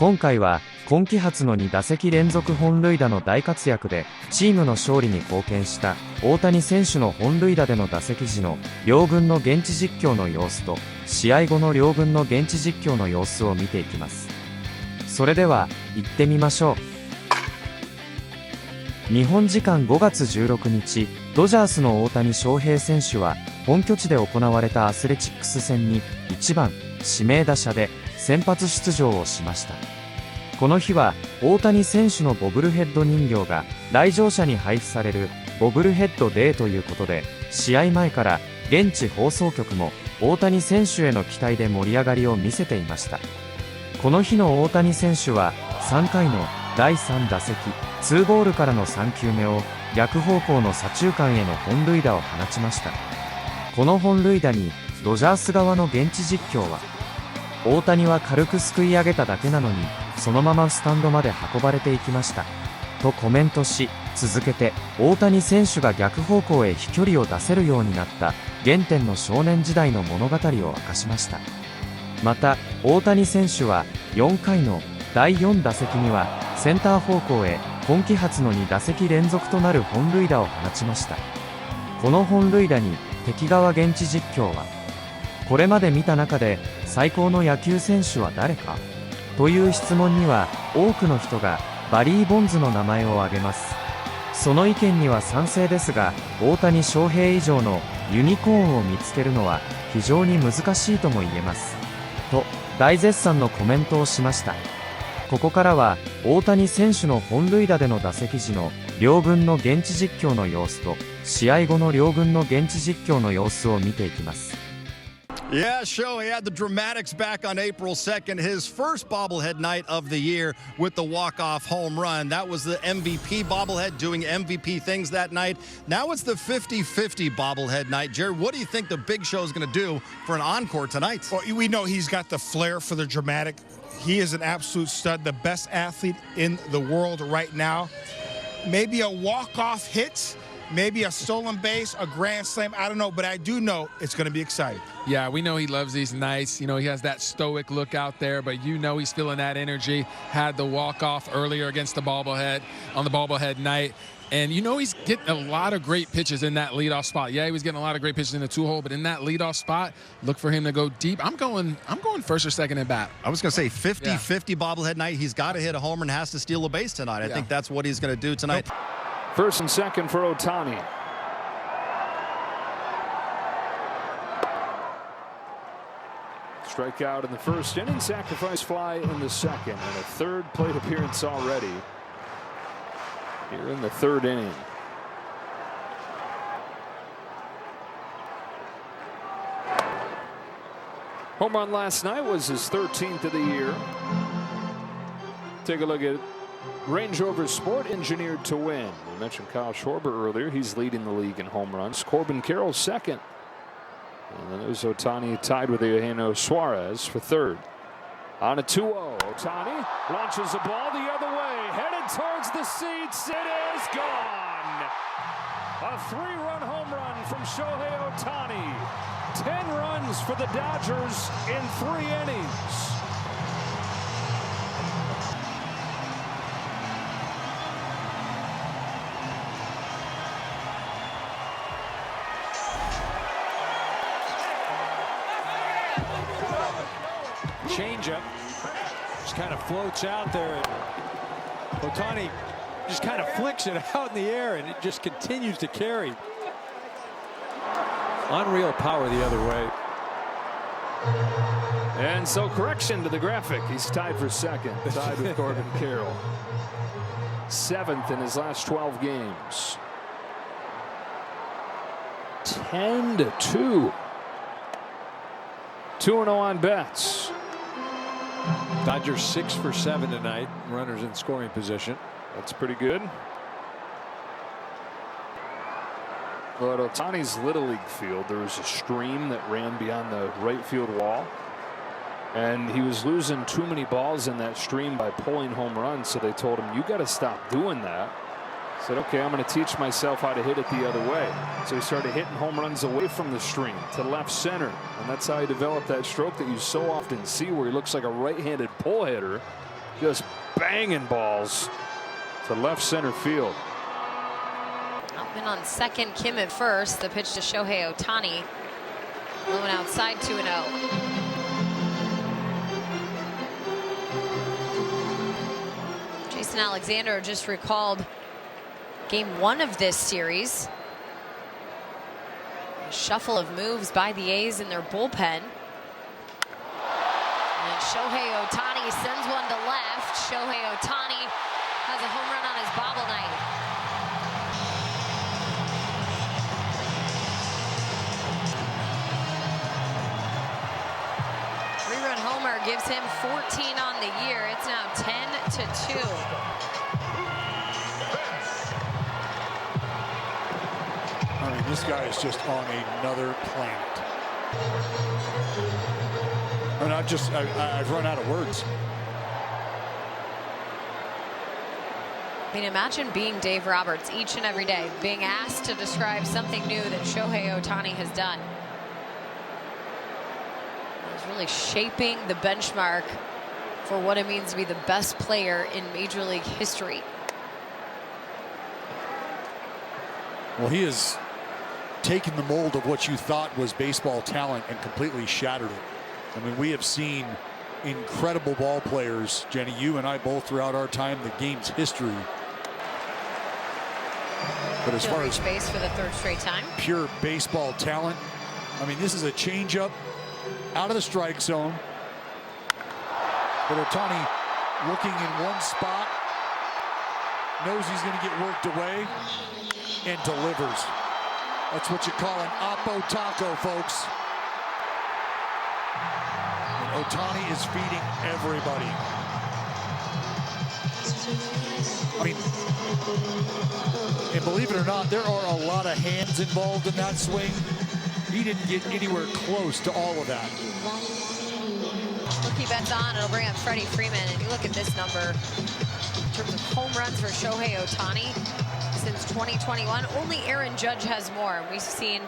今回は今季初の2打席連続本塁打の大活躍でチームの勝利に貢献した大谷選手の本塁打での打席時の両軍の現地実況の様子と試合後の両軍の現地実況の様子を見ていきます。それでは行ってみましょう。日本時間5月16日、ドジャースの大谷翔平選手は本拠地で行われたアスレチックス戦に1番指名打者で先発出場をしました。この日は大谷選手のボブルヘッド人形が来場者に配布されるボブルヘッドデーということで、試合前から現地放送局も大谷選手への期待で盛り上がりを見せていました。この日の大谷選手は3回の第3打席2ボールからの3球目を逆方向の左中間への本塁打を放ちました。この本塁打にドジャース側の現地実況は、大谷は軽くすくい上げただけなのにそのままスタンドまで運ばれていきましたとコメントし、続けて大谷選手が逆方向へ飛距離を出せるようになった原点の少年時代の物語を明かしました。また大谷選手は4回の第4打席にはセンター方向へ今季初の2打席連続となる本塁打を放ちました。この本塁打に敵側現地実況は、これまで見た中で最高の野球選手は誰かという質問には多くの人がバリー・ボンズの名前を挙げます。その意見には賛成ですが、大谷翔平以上のユニコーンを見つけるのは非常に難しいとも言えますと大絶賛のコメントをしました。ここからは大谷選手の本塁打での打席時の両軍の現地実況の様子と試合後の両軍の現地実況の様子を見ていきます。Yeah, Shohei had the dramatics back on April 2nd, his first bobblehead night of the year with the walk-off home run. That was the MVP bobblehead doing MVP things that night. Now it's the 50-50 bobblehead night. Jared, what do you think the Big Show is going to do for an encore tonight? Well, we know he's got the flair for the dramatic. He is an absolute stud, the best athlete in the world right now. Maybe a walk-off hit. Maybe a stolen base, a grand slam, I don't know, but I do know it's going to be exciting. Yeah, we know he loves these nights. You know, he has that stoic look out there, but you know he's feeling that energy. Had the walk-off earlier against the bobblehead on the bobblehead night. And you know he's getting a lot of great pitches in that leadoff spot. Yeah, he was getting a lot of great pitches in the two-hole, but in that leadoff spot, look for him to go deep. I'm going first or second at bat. I was going to say 50-50 bobblehead night. He's got to hit a homer and has to steal a base tonight. I think that's what he's going to do tonight. First and second for Ohtani. Strikeout in the first inning, sacrifice fly in the second, and a third plate appearance already here in the third inning. Home run last night was his 13th of the year. Take a look at Range Rover Sport, engineered to win. We mentioned Kyle Schwarber earlier. He's leading the league in home runs. Corbin Carroll second. And then there's Ohtani tied with Eugenio Suarez for third. On a 2-0, Ohtani launches the ball the other way, headed towards the seats. It is gone. A 3-run home run from Shohei Ohtani. 10 runs for the Dodgers in 3 innings. Changeup just kind of floats out there. Ohtani just kind of flicks it out in the air, and it just continues to carry. Unreal power the other way. And so correction to the graphic. He's tied for second, tied with Corbin Carroll. 7th in his last 12 games. 10-2. 2-0 on bets. Dodgers 6 for 7 tonight. Runners in scoring position. That's pretty good. But Ohtani's Little League field, there was a stream that ran beyond the right field wall. And he was losing too many balls in that stream by pulling home runs. So they told him, you got to stop doing that. Said, okay, I'm going to teach myself how to hit it the other way. So he started hitting home runs away from the stream to left center. And that's how he developed that stroke that you so often see where he looks like a right-handed pull hitter. just banging balls to left center field. Outman on second, Kim at first. The pitch to Shohei Ohtani. Blowing outside 2-0. Jason Alexander just recalled game 1 of this series. A shuffle of moves by the A's in their bullpen. And Shohei Ohtani sends one to left. Shohei Ohtani has a home run on his bobble night. Three-run homer gives him 14 on the year. It's now 10-2. I mean, this guy is just on another planet. I mean, I've run out of words. I mean, imagine being Dave Roberts each and every day, being asked to describe something new that Shohei Ohtani has done. He's really shaping the benchmark for what it means to be the best player in Major League history. Well, he has taken the mold of what you thought was baseball talent and completely shattered it. I mean, we have seen incredible ball players, Jenny, you and I both throughout our time, the game's history. But as far as base for the third straight time, pure baseball talent, I mean, this is a changeup out of the strike zone. But Ohtani looking in one spot, knows he's going to get worked away, and delivers. That's what you call an oppo taco, folks. And Ohtani is feeding everybody. I mean, and believe it or not, there are a lot of hands involved in that swing. He didn't get anywhere close to all of that. Rookie bets on. It'll bring up Freddie Freeman. And you look at this number in terms of home runs for Shohei Ohtani since 2021. Only Aaron Judge has more. And we've seen,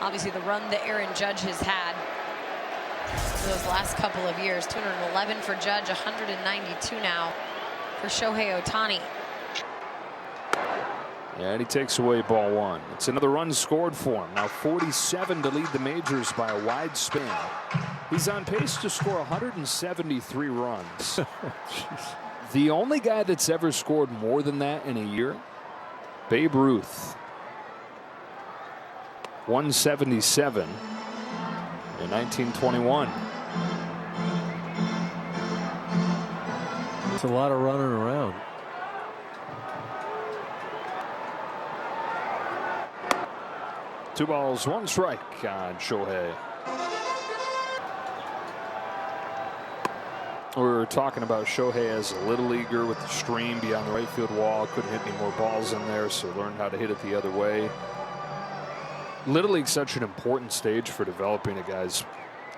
obviously, the run that Aaron Judge has had those last couple of years. 211 for Judge, 192 now for Shohei Ohtani. Yeah, and he takes away ball 1. It's another run scored for him. Now 47 to lead the majors by a wide span. He's on pace to score 173 runs. The only guy that's ever scored more than that in a year, Babe Ruth. 177 in 1921. It's a lot of running around. Two balls, one strike on Shohei. We were talking about Shohei as a little leaguer with the stream beyond the right field wall. Couldn't hit any more balls in there, so learned how to hit it the other way. Little League's such an important stage for developing a guy's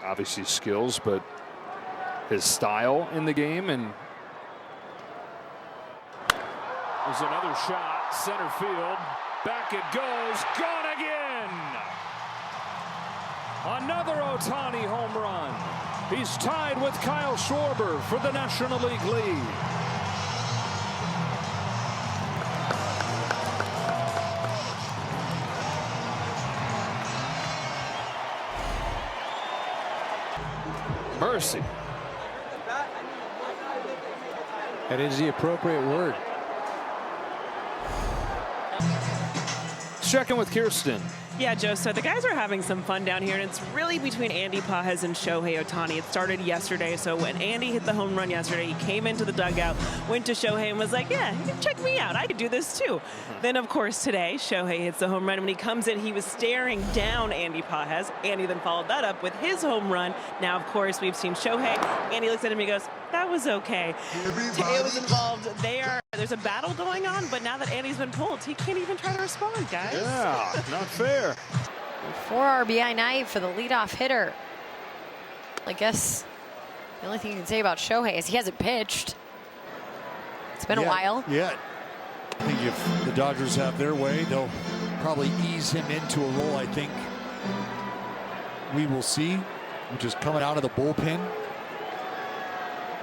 obviously skills, but his style in the game. And there's another shot, center field. Back it goes, gone again. Another Ohtani home run. He's tied with Kyle Schwarber for the National League lead. Mercy. That is the appropriate word. Checking with Kirsten. Yeah, Joe, so the guys are having some fun down here, and it's really between Andy Pages and Shohei Ohtani. It started yesterday, so when Andy hit the home run yesterday, he came into the dugout, went to Shohei, and was like, yeah, check me out. I could do this too. Then, of course, today, Shohei hits the home run. When he comes in, he was staring down Andy Pages. Andy then followed that up with his home run. Now, of course, we've seen Shohei. Andy looks at him and he goes, that was okay. It was involved. There's a battle going on, but now that Andy's been pulled, he can't even try to respond, guys. Yeah, not fair. 4 RBI night for the leadoff hitter. I guess the only thing you can say about Shohei is he hasn't pitched. It's been a while. Yeah. I think if the Dodgers have their way, they'll probably ease him into a role, I think we will see, which is coming out of the bullpen.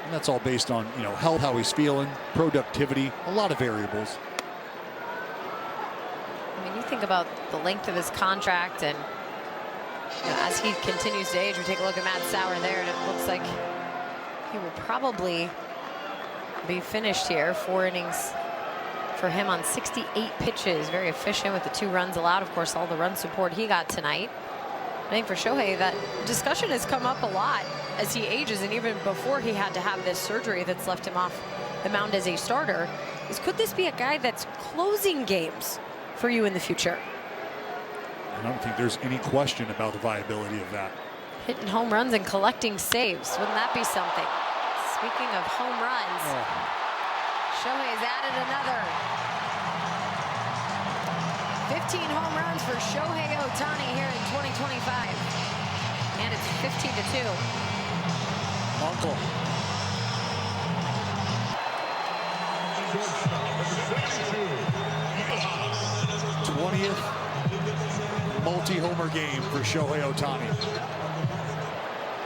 And that's all based on, health, how he's feeling, productivity, a lot of variables. I mean, you think about the length of his contract, and as he continues to age, we take a look at Matt Sauer there, and it looks like he will probably be finished here. 4 innings for him on 68 pitches. Very efficient with the 2 runs allowed. Of course, all the run support he got tonight. I think for Shohei, that discussion has come up a lot as he ages, and even before he had to have this surgery that's left him off the mound as a starter, is could this be a guy that's closing games for you in the future? I don't think there's any question about the viability of that. Hitting home runs and collecting saves. Wouldn't that be something? Speaking of home runs, Shohei has added another. 15 home runs for Shohei Ohtani here in 2025. And it's 15-2. Uncle. #20th multi-homer game for Shohei Ohtani.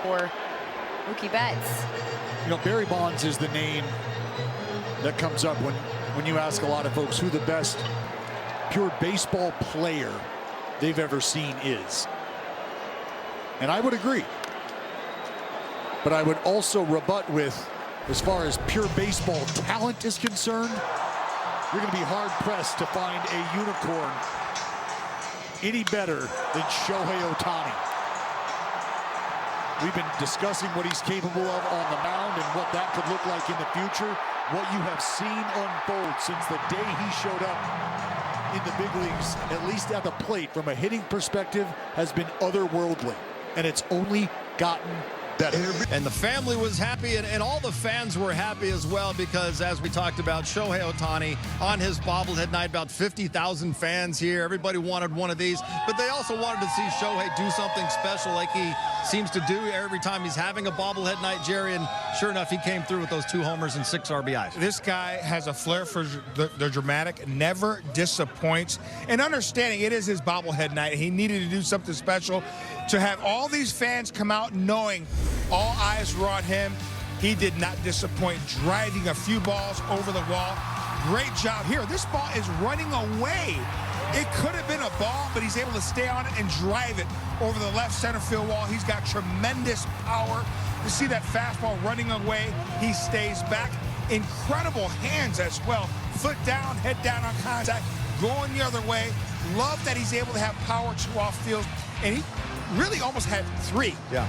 For Mookie Betts. Barry Bonds is the name that comes up when you ask a lot of folks who the best pure baseball player they've ever seen is. And I would agree. But I would also rebut with, as far as pure baseball talent is concerned, you're going to be hard-pressed to find a unicorn any better than Shohei Ohtani. We've been discussing what he's capable of on the mound and what that could look like in the future. What you have seen unfold since the day he showed up in the big leagues, at least at the plate, from a hitting perspective, has been otherworldly. And it's only gotten better. And the family was happy, and all the fans were happy as well, because as we talked about, Shohei Ohtani on his bobblehead night, about 50,000 fans here. Everybody wanted one of these, but they also wanted to see Shohei do something special like he seems to do every time he's having a bobblehead night, Jerry, and sure enough, he came through with those 2 homers and 6 RBIs. This guy has a flair for the dramatic, never disappoints. And understanding it is his bobblehead night, he needed to do something special. To have all these fans come out knowing all eyes were on him, he did not disappoint, driving a few balls over the wall. Great job here. This ball is running away. It could have been a ball, but he's able to stay on it and drive it over the left center field wall. He's got tremendous power. You see that fastball running away. He stays back. Incredible hands as well. Foot down, head down on contact, going the other way. Love that he's able to have power to off field. And he really almost had 3. Yeah.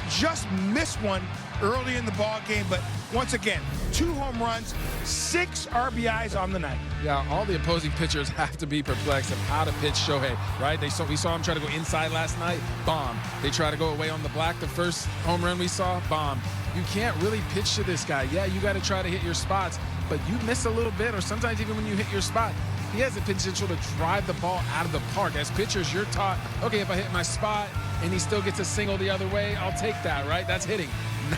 Just missed one early in the ball game, but once again, 2 home runs, 6 RBIs on the night. Yeah, all the opposing pitchers have to be perplexed of how to pitch Shohei, right? We saw him try to go inside last night, bomb. They try to go away on the black, the first home run we saw, bomb. You can't really pitch to this guy. Yeah, you got to try to hit your spots, but you miss a little bit, or sometimes even when you hit your spot, he has the potential to drive the ball out of the park. As pitchers, you're taught, okay, if I hit my spot and he still gets a single the other way, I'll take that, right? That's hitting.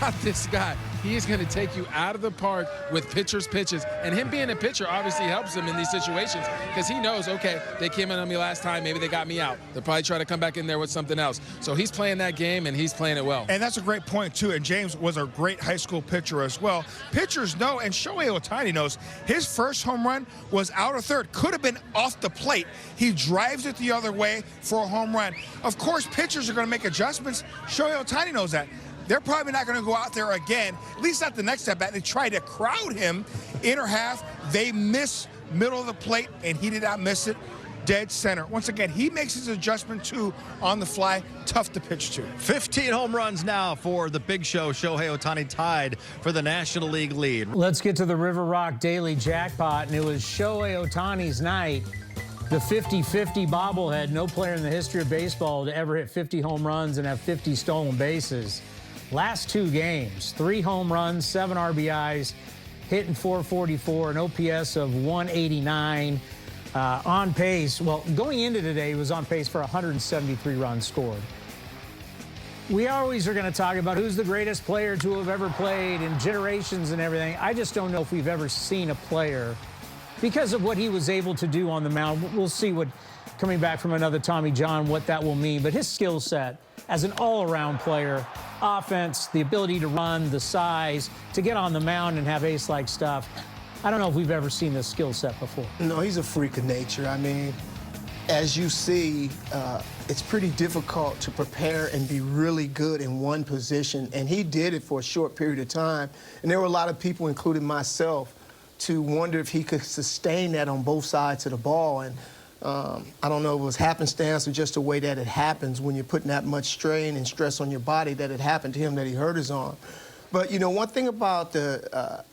Not this guy. He is going to take you out of the park with pitchers' pitches. And him being a pitcher obviously helps him in these situations, because he knows, okay, they came in on me last time, maybe they got me out. They'll probably try to come back in there with something else. So he's playing that game, and he's playing it well. And that's a great point, too. And James was a great high school pitcher as well. Pitchers know, and Shohei Ohtani knows, his first home run was out of third. Could have been off the plate. He drives it the other way for a home run. Of course, pitchers are going to make adjustments. Shohei Ohtani knows that. They're probably not going to go out there again, at least not the next at bat. They try to crowd him inner half. They miss middle of the plate, and he did not miss it. Dead center. Once again, he makes his adjustment, too, on the fly. Tough to pitch to. 15 home runs now for the big show. Shohei Ohtani tied for the National League lead. Let's get to the River Rock Daily Jackpot, and it was Shohei Ohtani's night. The 50-50 bobblehead. No player in the history of baseball to ever hit 50 home runs and have 50 stolen bases. Last 2 games, 3 home runs, 7 RBIs, hitting .444, an OPS of 189, on pace. Well, going into today, he was on pace for 173 runs scored. We always are going to talk about who's the greatest player to have ever played in generations and everything. I just don't know if we've ever seen a player because of what he was able to do on the mound. We'll see what, coming back from another Tommy John, what that will mean. But his skill set as an all-around player, offense, the ability to run, the size, to get on the mound and have ace-like stuff. I don't know if we've ever seen this skill set before. No, he's a freak of nature. I mean, as you see, it's pretty difficult to prepare and be really good in one position, and he did it for a short period of time. And there were a lot of people, including myself, to wonder if he could sustain that on both sides of the ball. And I don't know if it was happenstance or just the way that it happens when you're putting that much strain and stress on your body, that it happened to him, that he hurt his arm. But, you know, one thing about the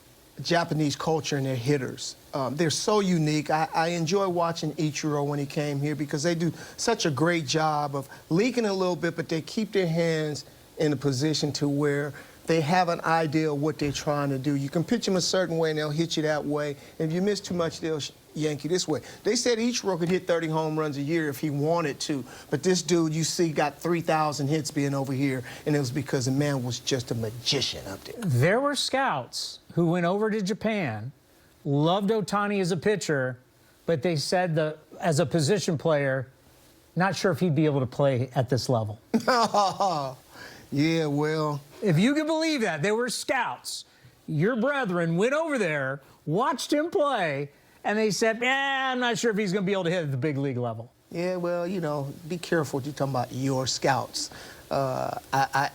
Japanese culture and their hitters, they're so unique. I enjoy watching Ichiro when he came here because they do such a great job of leaking a little bit, but they keep their hands in a position to where they have an idea of what they're trying to do. You can pitch them a certain way and they'll hit you that way. And if you miss too much, they'll yank you this way. They said Ichiro could hit 30 home runs a year if he wanted to. But this dude, you see, got 3,000 hits being over here, and it was because the man was just a magician up there. There were scouts who went over to Japan, loved Ohtani as a pitcher, but they said that as a position player, not sure if he'd be able to play at this level. Yeah, well. If you can believe that, there were scouts. Your brethren went over there, watched him play, and they said, I'm not sure if he's going to be able to hit at the big league level. Yeah, well, you know, be careful what you're talking about your scouts. I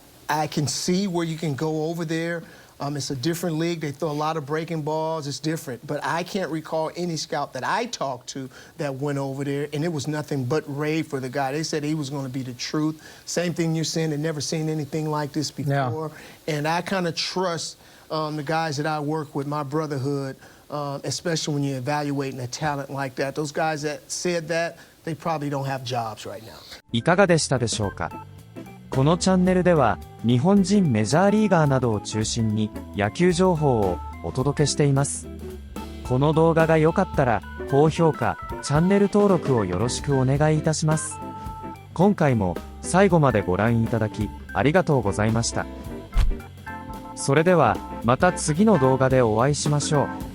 can see where you can go over there. It's a different league. They throw a lot of breaking balls. It's different. But I can't recall any scout that I talked to that went over there, and it was nothing but rave for the guy. They said he was going to be the truth. Same thing you're saying. They've never seen anything like this before. Yeah. And I kind of trust the guys that I work with, my brotherhood, especially when you're evaluating a talent like that. Those guys that said that, they probably don't have jobs right now. いかがでしたでしょうか。このチャンネルでは日本人メジャーリーガーなどを中心に野球情報をお届けしています。この動画が良かったら高評価、チャンネル登録をよろしくお願いいたします。今回も最後までご覧いただきありがとうございました。それではまた次の動画でお会いしましょう。